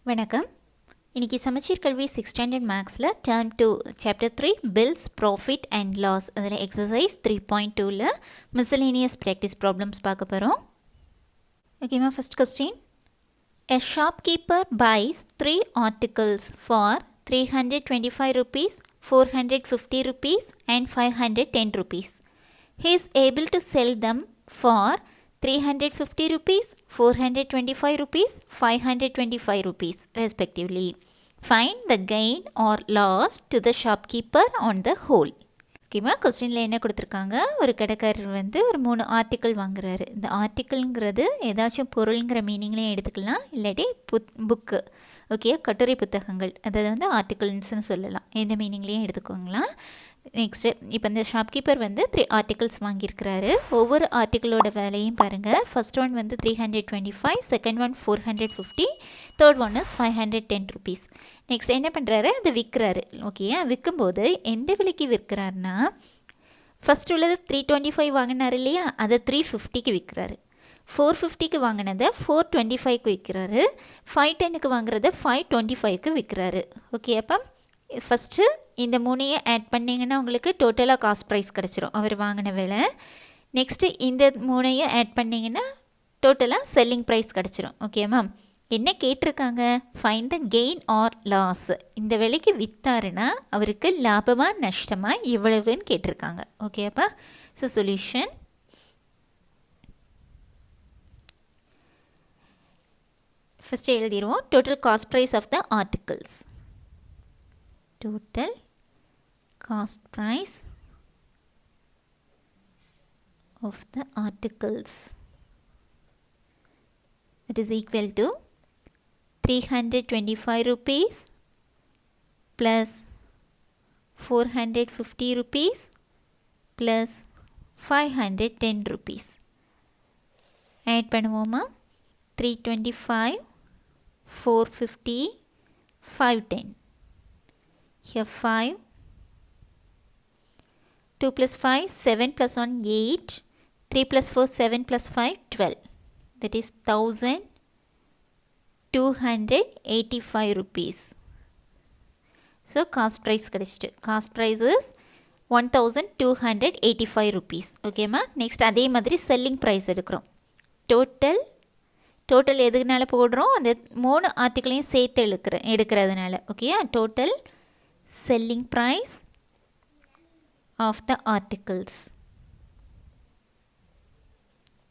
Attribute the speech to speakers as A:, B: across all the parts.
A: வணக்கம். இன்னைக்கு சமச்சீர் கல்வி 6th standard மேக்ஸில் term 2 chapter 3 bills profit and loss அதில் எக்ஸசைஸ் 3.2ல் மிஸ்சலேனியஸ் ப்ராக்டிஸ் ப்ராப்ளம்ஸ் பார்க்க போகிறோம். ஓகேம்மா, first question. A shopkeeper buys 3 articles for 325 rupees, 450 rupees and 510 rupees. He is able to sell them for 350 rupees, 425 rupees, 525 rupees respectively. Find the gain or loss to the shopkeeper on the whole. ஓகேவா, கொஸ்டினில் என்ன கொடுத்துருக்காங்க, ஒரு கடைக்காரர் வந்து ஒரு 3 article வாங்குறாரு. இந்த ஆர்டிக்கிள்ங்கிறது ஏதாச்சும் பொருளுங்கிற மீனிங்லேயும் எடுத்துக்கலாம், இல்லாட்டி புக்கு, ஓகே, கட்டுரை புத்தகங்கள், அதாவது வந்து ஆர்டிக்கிள்ஸ்னு சொல்லலாம், எந்த மீனிங்லேயும் எடுத்துக்கோங்களா. நெக்ஸ்ட்டு இப்போ இந்த ஷாப்கீப்பர் வந்து 3 ஆர்டிகிள்ஸ் வாங்கியிருக்கிறாரு. ஒவ்வொரு ஆர்டிக்கிளோட விலையும் பாருங்கள். ஃபர்ஸ்ட் ஒன் வந்து 325, second one 450, third one is 510 rupees. Next என்ன பண்ணுறாரு, அதை விற்கிறாரு. ஓகே, விற்கும்போது எந்த விலைக்கு விற்கிறாருன்னா, ஃபஸ்ட் உள்ளது 325 வாங்கினார் இல்லையா, அதை 350க்கு விற்கிறாரு. 450க்கு வாங்கினதை 425க்கு விற்கிறாரு. 510க்கு வாங்குறத 525க்கு விற்கிறாரு. ஓகே, அப்போ ஃபஸ்ட்டு இந்த 3ஐயும் ஆட் பண்ணிங்கன்னா உங்களுக்கு டோட்டலாக காஸ்ட் ப்ரைஸ் கிடச்சிரும், அவர் வாங்கின விலை. நெக்ஸ்ட்டு இந்த 3ஐயும் ஆட் பண்ணிங்கன்னா டோட்டலாக செல்லிங் ப்ரைஸ் கிடச்சிரும். ஓகே மேம், என்ன கேட்டிருக்காங்க, find the gain or loss. இந்த விலைக்கு விற்றாருன்னா அவருக்கு லாபமாக நஷ்டமாக எவ்வளவுன்னு கேட்டிருக்காங்க. ஓகேப்பா, ஸோ சொல்யூஷன். ஃபஸ்ட்டு எழுதிடுவோம், total cost price of the articles. Total cost price of the articles, that is equal to 325 rupees plus 450 rupees plus 510 rupees. Add பண்ணுவோமா, 325, 450, 510. Here 5, 2 plus 5, 7 plus 1, 8, 3 plus 4, 7 plus 5, 12. That is 1285 rupees. So cost price கிடைச்சிட்டு. Cost price is 1285 rupees. Okay ma. Next அதே மாதிரி selling price எடுக்கிறோம். Total எதுக்குனால போடுறோம், அந்த 3 ஆர்டிக்கிளையும் சேர்த்து எடுக்கிறதுனால. Okay, total selling price of the articles,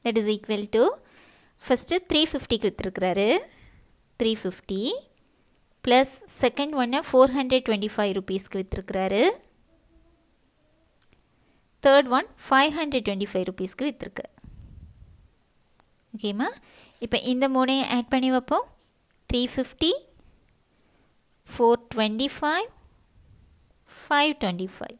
A: that is equal to, first 350க்கு விற்றுக்கிறாரு, 350 plus second one 425 rupeesக்கு விற்றுக்கிறாரு, third one 525 rupeesக்கு விற்றுக்கு. ஓகேம்மா, இப்போ இந்த 3ஐயும் ஆட் பண்ணி வைப்போம். 350, 425, 525.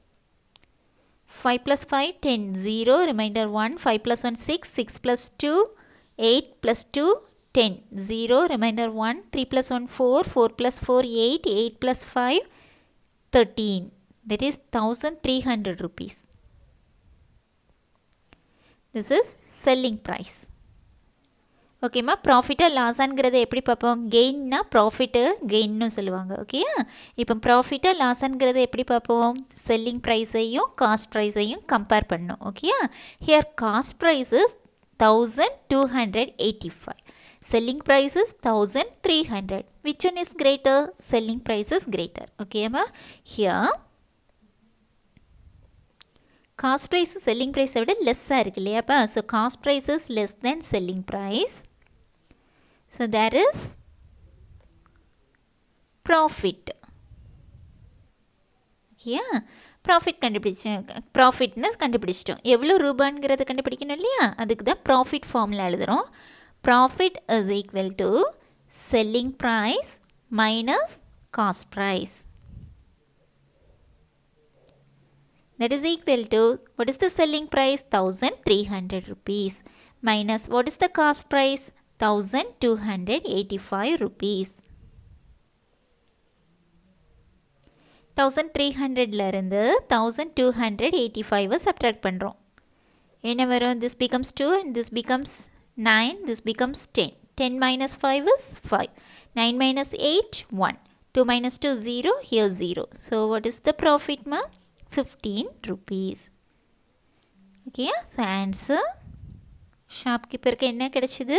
A: 5 plus 5, 10, 0, remainder 1, 5 plus 1, 6, 6 plus 2, 8 plus 2, 10, 0, remainder 1, 3 plus 1, 4, 4 plus 4, 8, 8 plus 5, 13. That is 1300 rupees. This is selling price. ஓகேம்மா, ப்ராஃபிட்டாக லாஸான்ங்கிறத எப்படி பார்ப்போம், கெயின்னா profit கெயின்னு சொல்லுவாங்க. ஓகே, இப்போ ப்ராஃபிட்டாக லாஸான்ங்கிறத எப்படி பார்ப்போம், செல்லிங் ப்ரைஸையும் காஸ்ட் ப்ரைஸையும் கம்பேர் பண்ணணும். Okay, here cost price is 1285, selling price is 1300. Which one is greater? Selling price is greater. Okay amma, here cost price selling price விட லெஸ்ஸாக இருக்கு இல்லையாப்பா, so cost price is less than selling price, so there is profit. Okay, profit கண்டுபிடிச்சிட்டோம். எவ்வளோ ரூபாங்கிறது கண்டுபிடிக்கணும் இல்லையா, அதுக்கு தான் ப்ராஃபிட் ஃபார்முலா எழுதுகிறோம். Profit is equal to selling price minus cost price. That is equal to, what is the selling price, 1300 rupees, minus what is the cost price, 1285 rupees. 1300ல இருந்து 1285 subtract பண்ணுறோம். என்ன வரும், this becomes 2 and this becomes 9, this becomes 10. 10 minus 5 is 5. 9 minus 8, 1. 2 minus 2, 0. Here 0. So what is the profit, ma? 15 rupees. Okay, so answer shopkeeper க்கு என்ன கிடைச்சது?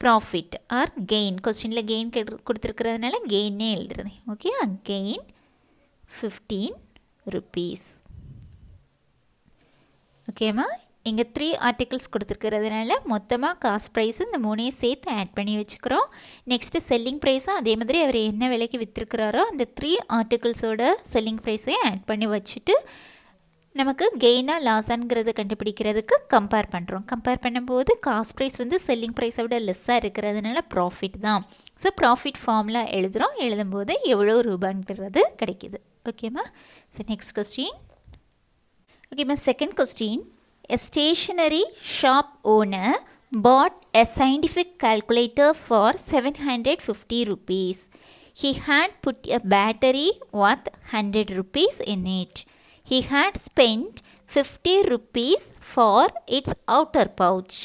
A: Profit or gain. Questionல gain கொடுத்திருக்கிறதுனால gain எழுதுறது. Okay, gain 15 rupees. Okay, ma? இங்கே 3 articles கொடுத்துருக்கிறதுனால மொத்தமாக cost price இந்த மூணையும் சேர்த்து add பண்ணி வச்சுக்கிறோம். நெக்ஸ்ட்டு செல்லிங் ப்ரைஸும் அதே மாதிரி அவர் என்ன விலைக்கு விற்றுருக்கிறாரோ அந்த 3 ஆர்டிகிள்ஸோட செல்லிங் ப்ரைஸையும் ஆட் பண்ணி வச்சுட்டு நமக்கு கெயினாக லாஸாங்கிறத கண்டுபிடிக்கிறதுக்கு கம்பேர் பண்ணுறோம். கம்பேர் பண்ணும்போது காஸ்ட் ப்ரைஸ் வந்து செல்லிங் ப்ரைஸை விட லெஸ்ஸாக இருக்கிறதுனால ப்ராஃபிட் தான். ஸோ ப்ராஃபிட் ஃபார்முலா எழுதுகிறோம். எழுதும்போது எவ்வளோ ரூபாங்கிறது கிடைக்கிது. ஓகேம்மா. So next question. ஓகேம்மா, second question. A stationery shop owner bought a scientific calculator for 750 rupees. He had put a battery worth 100 rupees in it. He had spent 50 rupees for its outer pouch.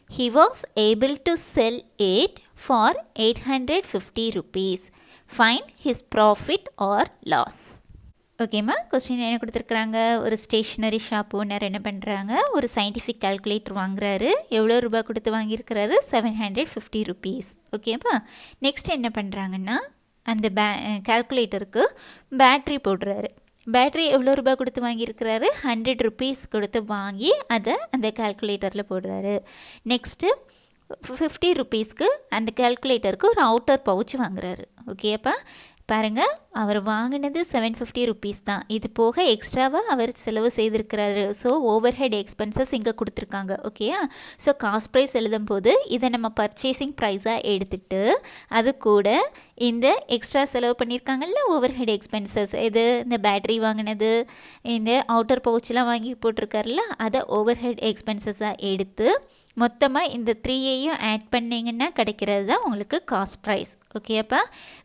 A: He was able to sell it for 850 rupees. Find his profit or loss. ஓகேம்மா, question என்ன கொடுத்துருக்குறாங்க? ஒரு stationery shop owner என்ன பண்ணுறாங்க? ஒரு scientific calculator வாங்குறாரு. எவ்வளோ ரூபா கொடுத்து வாங்கியிருக்கிறாரு? 750 rupees. ஓகேப்பா. நெக்ஸ்ட் என்ன பண்ணுறாங்கன்னா அந்த கால்குலேட்டருக்கு பேட்ரி போடுறாரு. பேட்ரி எவ்வளோ ரூபா கொடுத்து வாங்கியிருக்கிறாரு? 100 rupees கொடுத்து வாங்கி அதை அந்த கால்குலேட்டரில் போடுறாரு. நெக்ஸ்ட்டு 50 rupeesக்கு அந்த கால்குலேட்டருக்கு ஒரு அவுட்டர் பவுச் வாங்குறாரு. ஓகேப்பா. பாருங்கள், அவர் வாங்கினது 750 rupees தான். இது போக எக்ஸ்ட்ராவாக அவர் செலவு செய்திருக்கிறாரு. ஸோ ஓவர் ஹெட் எக்ஸ்பென்சஸ் இங்கே கொடுத்துருக்காங்க. ஓகேயா. ஸோ காஸ்ட் ப்ரைஸ் எழுதும் போது இதை நம்ம பர்ச்சேசிங் ப்ரைஸாக எடுத்துகிட்டு அது கூட இந்த எக்ஸ்ட்ரா செலவு பண்ணியிருக்காங்கல்ல ஓவர் ஹெட் எக்ஸ்பென்சஸ், இது இந்த பேட்ரி வாங்கினது, இந்த அவுட்டர் பவுச்செலாம் வாங்கி போட்டிருக்காருல்ல, அதை ஓவர் ஹெட் எக்ஸ்பென்சஸாக எடுத்து மொத்தமாக இந்த 3ஐயும் ஆட் பண்ணிங்கன்னா கிடைக்கிறது தான் உங்களுக்கு காஸ்ட் ப்ரைஸ். ஓகேப்பா.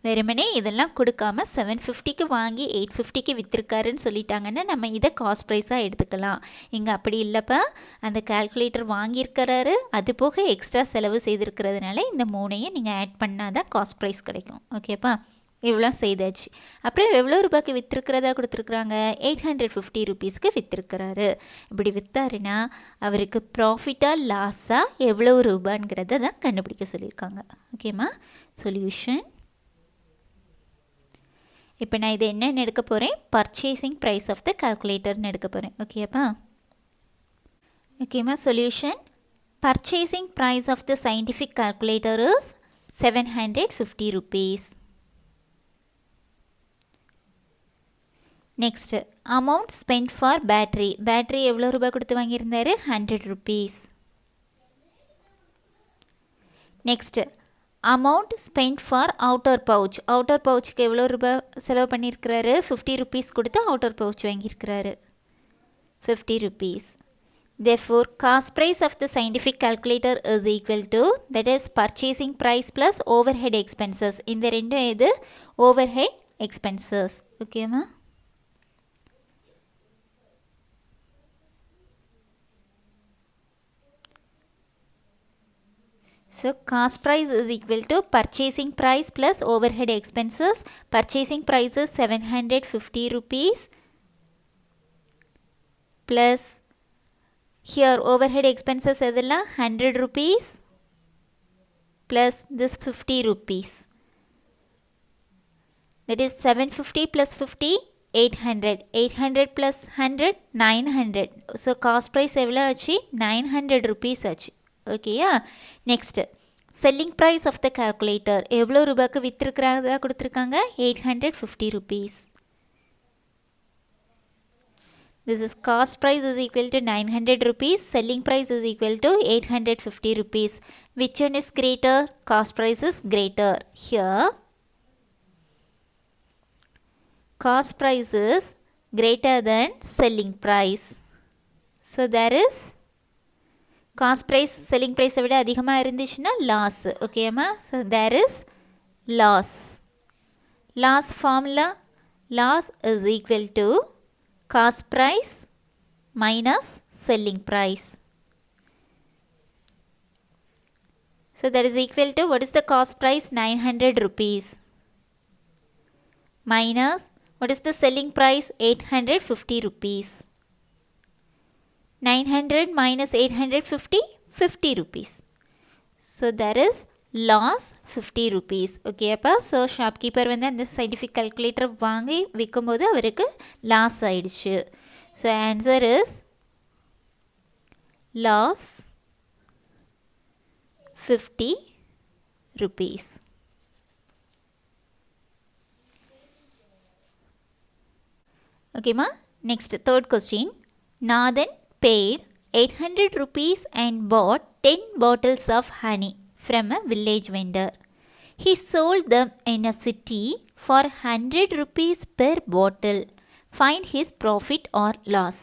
A: வெறுமனே இதெல்லாம் கொடுக்காம 750க்கு வாங்கி 850க்கு விற்றுருக்காருன்னு சொல்லிட்டாங்கன்னா நம்ம இதை காஸ்ட் ப்ரைஸாக எடுத்துக்கலாம். இங்கே அப்படி இல்லைப்பா, அந்த கால்குலேட்டர் வாங்கியிருக்கிறாரு, அது போக எக்ஸ்ட்ரா செலவு செய்திருக்கிறதுனால இந்த மூணையும் நீங்கள் ஆட் பண்ணால் தான் காஸ்ட் ப்ரைஸ் கிடைக்கும். ஓகேப்பா. இவ்வளோ செய்தாச்சு. அப்புறம் எவ்வளோ ரூபாய்க்கு விற்றுருக்கிறதா கொடுத்துருக்குறாங்க? 850 rupeesக்கு விற்றுருக்கிறாரு. இப்படி விற்றாருன்னா அவருக்கு ப்ராஃபிட்டாக லாஸாக எவ்வளோ ரூபாங்கிறத தான் கண்டுபிடிக்க சொல்லியிருக்காங்க. ஓகேம்மா. சொல்யூஷன். இப்போ நான் இது என்னென்னு எடுக்க போகிறேன்? பர்ச்சேசிங் ப்ரைஸ் ஆஃப் த கால்குலேட்டர்னு எடுக்க போகிறேன். ஓகேப்பா. ஓகேம்மா. Solution. Purchasing price of the scientific calculator is 750 rupees. Next amount spend for battery. Battery எவ்வளோ ரூபாய் கொடுத்து வாங்கியிருந்தாரு? 100 rupees. Next amount spend for outer pouch. Outer பவுச்சுக்கு எவ்வளோ ரூபாய் செலவு பண்ணியிருக்கிறாரு? 50 rupees கொடுத்து அவுட்டர் பவுச் வாங்கியிருக்கிறாரு. 50 rupees. Therefore, cost price of the scientific calculator is equal to, that is purchasing price plus overhead expenses. இந்த ரெண்டும் எது? overhead expenses. ஓகேம்மா. So cost price is equal to purchasing price plus overhead expenses. Purchasing price is 750 rupees plus here overhead expenses எதெல்லாம் 100 rupees plus this 50 rupees. That is 750 plus 50 800. 800 plus 100 900. So cost price எவ்வளோ ஆச்சு? 900 rupees ஆச்சு. ஓகேயா. Next selling price of the calculator எவ்வளோ ரூபாய்க்கு விற்றுருக்கிறதா கொடுத்துருக்காங்க? 850 rupees. This is cost price is equal to 900 rupees. Selling price is equal to 850 rupees. Which one is greater? Cost price is greater. Here, cost price is greater than selling price. So there is cost price selling ப்ரைஸை விட அதிகமாக இருந்துச்சுன்னா loss. ஓகேம்மா. So there is loss. Loss formula, loss is equal to cost price minus selling price. So that is equal to, what is the cost price? 900 rupees. Minus, what is the selling price? 850 rupees. 900 minus 850, 50 rupees. So there is loss 50 rupees. Okay, அப்போ so shopkeeper வந்து அந்த scientific calculator வாங்கி விற்கும்போது அவருக்கு loss ஆயிடுச்சு. So answer is loss 50 rupees. Okay ma, next third question. Nathan paid 800 rupees and bought 10 bottles of honey from a village vendor. He sold them in a city for 100 rupees per bottle. Find his profit or loss.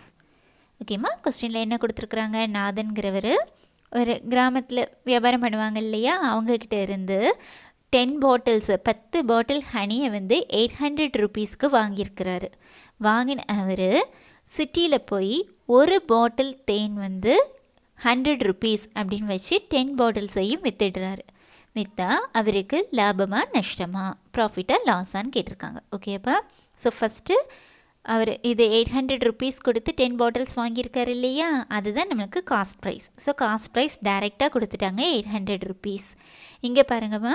A: ஓகேம்மா, கொஸ்டினில் என்ன கொடுத்துருக்குறாங்க? நாதன்கிறவர் ஒரு கிராமத்தில் வியாபாரம் பண்ணுவாங்க இல்லையா, அவங்கக்கிட்ட இருந்து 10 பாட்டில்ஸ் 10 பாட்டில் ஹனியை வந்து 800 ருபீஸ்க்கு வாங்கியிருக்கிறாரு. வாங்கின அவர் சிட்டியில் போய் ஒரு பாட்டில் தேன் வந்து 100 ருபீஸ் அப்படின்னு வச்சு 10 பாட்டில்ஸையும் வித்துடுறாரு. விற்றா அவருக்கு லாபமாக நஷ்டமா, ப்ராஃபிட்டாக லாஸான்னு கேட்டிருக்காங்க. ஓகேப்பா, ஸோ ஃபஸ்ட்டு அவர் இது 800 ருபீஸ் கொடுத்து 10 பாட்டில்ஸ் வாங்கியிருக்காரு இல்லையா, அதுதான் நம்மளுக்கு cost price. So cost price டைரெக்டாக கொடுத்துட்டாங்க 800 ருபீஸ். இங்கே பாருங்கம்மா,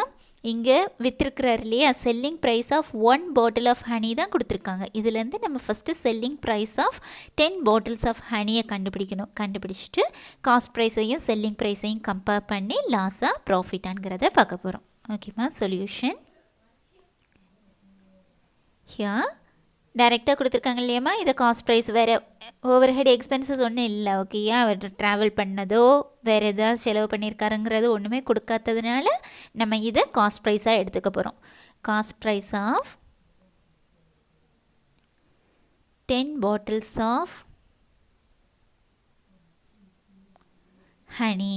A: இங்கே விற்றுருக்கிறார் இல்லையா, selling price of 1 bottle of honey தான் கொடுத்துருக்காங்க. இதுலேருந்து நம்ம first selling price of 10 bottles of ஹனியை கண்டுபிடிக்கணும். கண்டுபிடிச்சிட்டு காஸ்ட் ப்ரைஸையும் செல்லிங் ப்ரைஸையும் கம்பேர் பண்ணி லாஸாக ப்ராஃபிட்டாங்கிறத பார்க்க போகிறோம். ஓகேம்மா, சொல்யூஷன் ஹியா டைரெக்டாக கொடுத்துருக்காங்க இல்லையாம்மா, இதை காஸ்ட் ப்ரைஸ் வேறு ஓவர் ஹெட் எக்ஸ்பென்சஸ் ஒன்றும் இல்லை. ஓகேயா, அவர் ட்ராவல் பண்ணதோ வேறு எதாவது செலவு பண்ணியிருக்காருங்கிறது ஒன்றுமே கொடுக்காததுனால நம்ம இதை காஸ்ட் ப்ரைஸாக எடுத்துக்க போகிறோம். Cost price of 10 bottles of honey.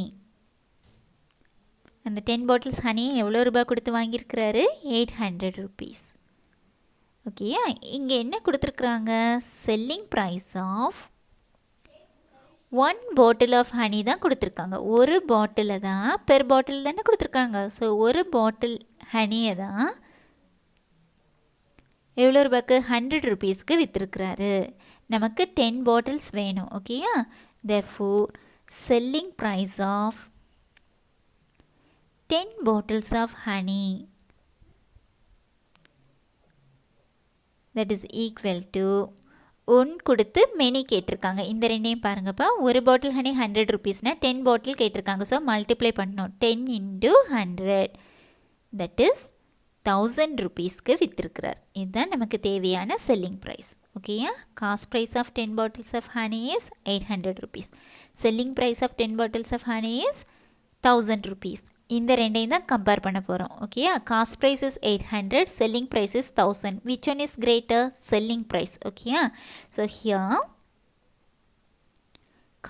A: அந்த 10 பாட்டில்ஸ் ஹனி எவ்வளோ ரூபாய் கொடுத்து வாங்கியிருக்கிறாரு? 800 ருபீஸ். ஓகேயா, இங்கே என்ன கொடுத்துருக்குறாங்க? Selling price of 1 bottle of honey தான் கொடுத்துருக்காங்க. ஒரு பாட்டிலை தான், பெர் பாட்டில் தானே கொடுத்துருக்காங்க. ஸோ ஒரு பாட்டில் ஹனியை தான் எவ்வளோ ரூபாய்க்கு? 100 ருபீஸ்க்கு விற்றுருக்குறாரு. நமக்கு 10 பாட்டில்ஸ் வேணும். ஓகேயா, therefore selling price of 10 bottles of honey, that is equal to 1 கொடுத்து மெனி கேட்டிருக்காங்க. இந்த ரெண்டையும் பாருங்கப்பா, ஒரு பாட்டில் ஹனி 100 ருபீஸ்னால் 10 பாட்டில் கேட்டிருக்காங்க. ஸோ மல்டிப்ளை பண்ணணும். 10 into 100, தட் இஸ் 1000 ருபீஸ்க்கு விற்றுருக்கிறார். இதுதான் நமக்கு தேவையான செல்லிங் ப்ரைஸ். ஓகேயா, cost price of 10 bottles of honey is 800 rupees. Selling price of 10 bottles of honey is 1000 rupees. இந்த ரெண்டையும் தான் கம்பேர் பண்ண போகிறோம். ஓகேயா, cost price is 800, selling price is 1000. Which one is greater? Selling price. ஓகேயா, so here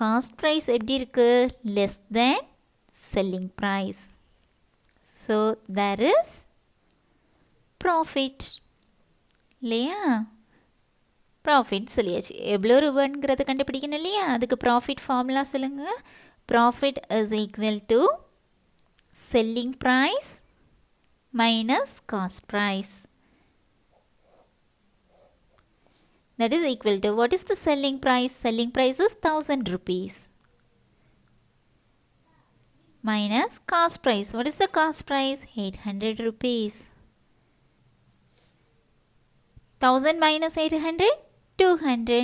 A: cost price எப்படி இருக்குது? Less than selling price. So there is profit இல்லையா? ப்ராஃபிட் சொல்லியாச்சு. எவ்வளோ ரூபாங்கிறத கண்டுபிடிக்கணும் இல்லையா, அதுக்கு ப்ராஃபிட் ஃபார்முலா சொல்லுங்கள். Profit is equal to selling price minus cost price, that is equal to, what is the selling price? Selling price is 1000 rupees minus cost price. What is the cost price? 800 rupees. 1000 minus 800, 200.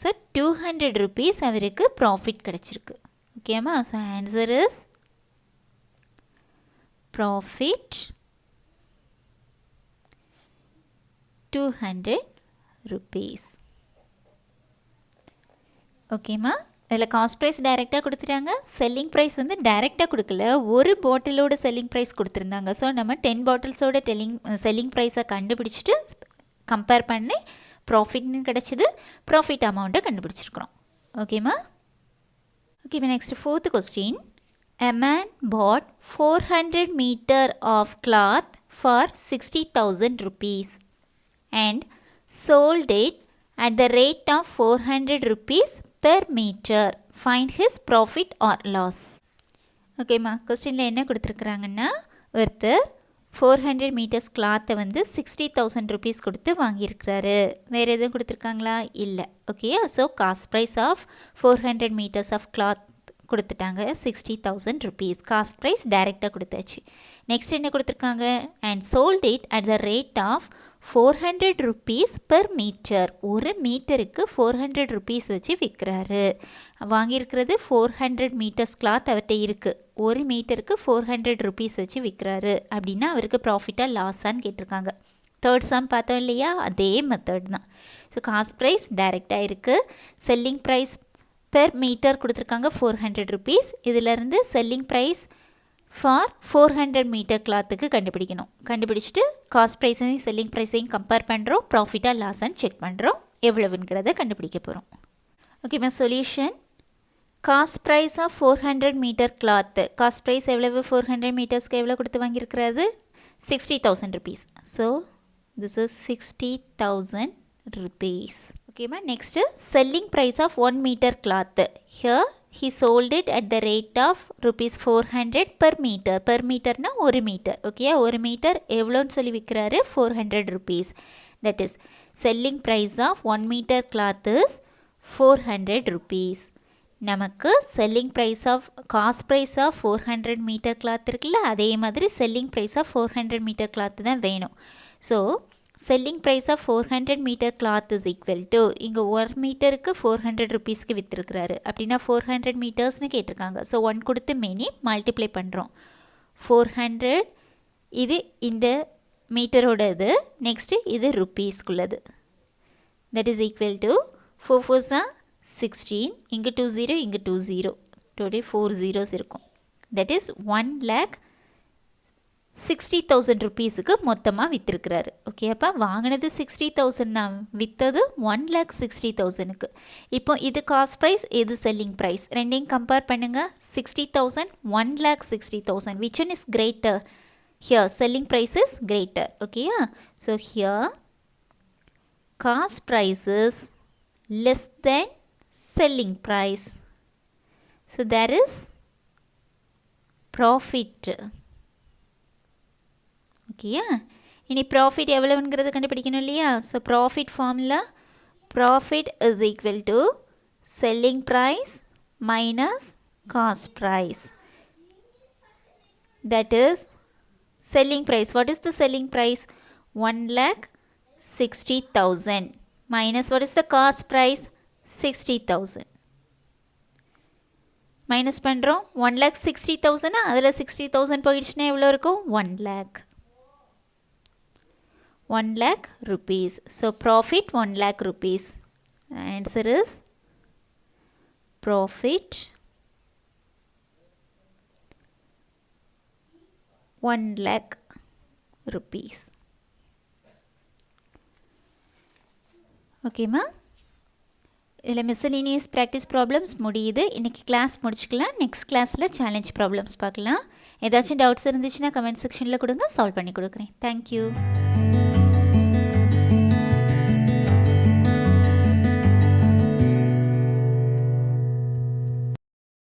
A: So 200 rupees அவருக்கு profit கிடச்சிருக்கு. ஓகேம்மா, so answer is profit 200 rupees. ஓகேம்மா, இதில் cost price டைரெக்டாக கொடுத்துட்டாங்க. Selling price வந்து டைரெக்டாக கொடுக்கல, ஒரு பாட்டிலோட செல்லிங் ப்ரைஸ் கொடுத்துருந்தாங்க. ஸோ நம்ம 10 பாட்டில்ஸோட செல்லிங் ப்ரைஸை கண்டுபிடிச்சிட்டு கம்பேர் பண்ணி ப்ராஃபிட்னு கிடச்சிது. ப்ராஃபிட் அமௌண்ட்டை கண்டுபிடிச்சிருக்கிறோம். ஓகேம்மா. Okay, next 4th question. A man bought 400 meter of cloth for 60,000 rupees and sold it at the rate of 400 rupees per meter. Find his profit or loss. ஓகேம்மா, கொஸ்டினில் என்ன கொடுத்துருக்குறாங்கன்னா, ஒருத்தர் 400 மீட்டர்ஸ் கிளாத்தை வந்து 60,000 ருபீஸ் கொடுத்து வாங்கியிருக்கிறாரு. வேறு எதுவும் கொடுத்துருக்காங்களா? இல்லை. Okay, so cost price of 400 metres of cloth கொடுத்துட்டாங்க 60,000 ருபீஸ். காஸ்ட் ப்ரைஸ் டைரெக்டாக கொடுத்தாச்சு. நெக்ஸ்ட் என்ன கொடுத்துருக்காங்க? And sold it at the rate of 400 rupees per metre. ஒரு மீட்டருக்கு 400 ருபீஸ் வச்சு விற்கிறாரு. வாங்கியிருக்கிறது 400 மீட்டர்ஸ் கிளாத் அவர்கிட்ட இருக்குது. ஒரு மீட்டருக்கு 400 ருபீஸ் வச்சு விற்கிறாரு அப்படின்னா அவருக்கு ப்ராஃபிட்டாக லாஸான்னு கேட்டிருக்காங்க. தேர்ட் சம் பார்த்தோம் இல்லையா, அதே மெத்தட் தான். ஸோ காஸ்ட் ப்ரைஸ் டைரெக்டாக இருக்குது. செல்லிங் ப்ரைஸ் பெர் மீட்டர் கொடுத்துருக்காங்க 400 ருபீஸ். இதிலேருந்து செல்லிங் ப்ரைஸ் ஃபார் 400 மீட்டர் கிளாத்துக்கு கண்டுபிடிக்கணும். கண்டுபிடிச்சிட்டு காஸ்ட் ப்ரைஸையும் செல்லிங் ப்ரைஸையும் கம்பேர் பண்ணுறோம். ப்ராஃபிட்டாக லாஸான்னு செக் பண்ணுறோம். எவ்வளவுங்கிறத கண்டுபிடிக்க போகிறோம். ஓகேம்மா, solution. Cost price of 400 metre cloth. Cost price எவ்வளவு? 400 மீட்டர்ஸ்க்கு எவ்வளோ கொடுத்து வாங்கியிருக்கிறது? 60,000 rupees. So this is 60,000 rupees. ஓகேம்மா, next selling price of 1 metre cloth. Here he sold it at the rate of rupees 400 per meter. Per meter na 1 meter. Okay, 1 meter எவ்வளோன்னு சொல்லி விற்கிறாரு? 400 rupees. That is selling price of 1 meter cloth is 400 rupees. நமக்கு selling price of cost price of 400 meter cloth இருக்குல்ல, அதே மாதிரி selling price of 400 meter cloth தான் வேணும். So selling price of 400 metre cloth is equal to, இங்கே 1 மீட்டருக்கு 400 ருபீஸ்க்கு விற்றுருக்கிறாரு அப்படின்னா 400 மீட்டர்ஸ்னு கேட்டிருக்காங்க. ஸோ 1 கொடுத்து மெனி மல்டிப்ளை பண்ணுறோம். 400 இது இந்த மீட்டரோட இது, நெக்ஸ்ட்டு இது ருப்பீஸ்க்குள்ளது. That is equal to 4 4s 16, இங்கே 2 0, இங்கே 2 0, டோட்டல் 4 zeros இருக்கும். தட் இஸ் 1,60,000 ருபீஸுக்கு மொத்தமாக விற்றுருக்கிறாரு. ஓகே, அப்போ வாங்கினது 60,000 தான், விற்றது 1,60,000க்கு. இப்போ இது காஸ்ட் ப்ரைஸ், இது செல்லிங் ப்ரைஸ், ரெண்டையும் கம்பேர் பண்ணுங்கள். 60,000, 1,60,000, which one is greater? Here selling price is greater. Okay, so here cost price is less than selling price, so there is profit. ஓகேயா, இனி ப்ராஃபிட் எவ்வளவுங்கிறது கண்டுபிடிக்கணும் இல்லையா? So profit formula, profit is equal to selling price minus cost price. That is selling price. What is the selling price? 1,60,000 minus what is the cost price? 60,000. Minus பண்ணுறோம். 1,60,000 அதில் 60,000 போயிடுச்சுன்னா எவ்வளோ இருக்கும்? 1 lakh rupees. So profit 1 lakh rupees. The answer is profit 1 lakh rupees. ஓகேம்மா, இதில் miscellaneous practice problems முடியுது. இன்றைக்கி class முடிச்சுக்கலாம். நெக்ஸ்ட் கிளாஸில் சேலஞ்ச் ப்ராப்ளம்ஸ் பார்க்கலாம். ஏதாச்சும் டவுட்ஸ் இருந்துச்சுன்னா கமெண்ட் செக்ஷனில் கொடுங்க, சால்வ் பண்ணி கொடுக்குறேன். தேங்க்யூ.